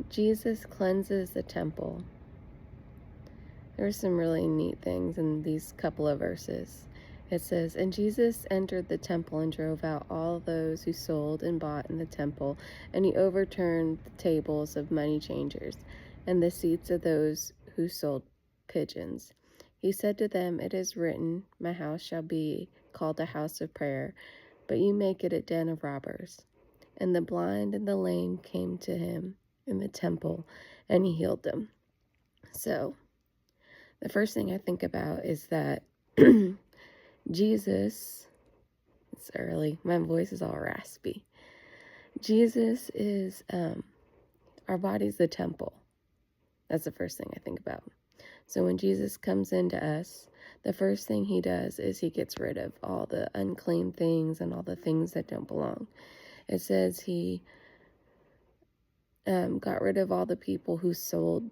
Jesus cleanses the temple. There are some really neat things in these couple of verses. It says, "And Jesus entered the temple and drove out all those who sold and bought in the temple, and he overturned the tables of money changers and the seats of those who sold pigeons. He said to them, 'It is written, my house shall be called a house of prayer, but you make it a den of robbers.' And the blind and the lame came to him in the temple, and he healed them." So, the first thing I think about is that Jesus, it's early, my voice is all raspy. Jesus is, our body's the temple. That's the first thing I think about. So when Jesus comes into us, the first thing he does is he gets rid of all the unclean things and all the things that don't belong. It says he got rid of all the people who sold.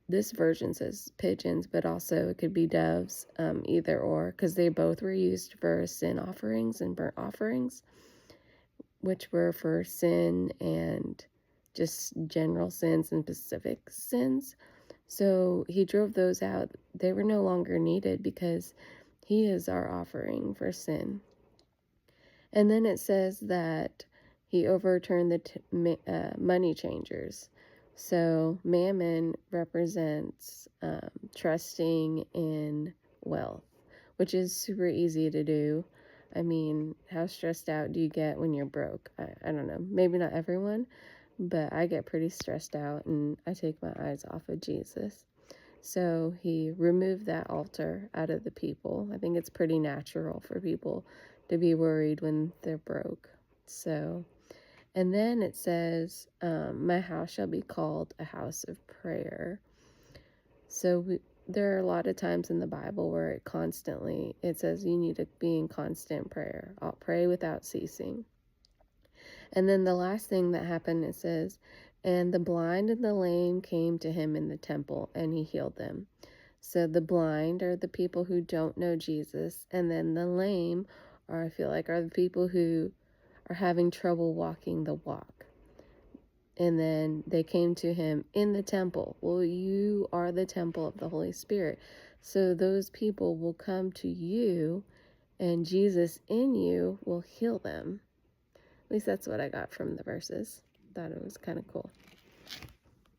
This version says pigeons, but also it could be doves, either or, because they both were used for sin offerings and burnt offerings, which were for sin and just general sins and specific sins. So he drove those out. They were no longer needed because he is our offering for sin. And then it says that he overturned the money changers. So mammon represents trusting in wealth, which is super easy to do. I mean, how stressed out do you get when you're broke? I don't know. Maybe not everyone, but I get pretty stressed out and I take my eyes off of Jesus. So he removed that altar out of the people. I think it's pretty natural for people to be worried when they're broke. So, and then it says, my house shall be called a house of prayer. So there are a lot of times in the Bible where it says you need to be in constant prayer. I'll pray without ceasing. And then the last thing that happened, it says, "And the blind and the lame came to him in the temple, and he healed them." So the blind are the people who don't know Jesus, and then the lame I feel like, are the people who are having trouble walking the walk. And then they came to him in the temple. Well, you are the temple of the Holy Spirit. So those people will come to you, and Jesus in you will heal them. At least that's what I got from the verses. Thought it was kind of cool.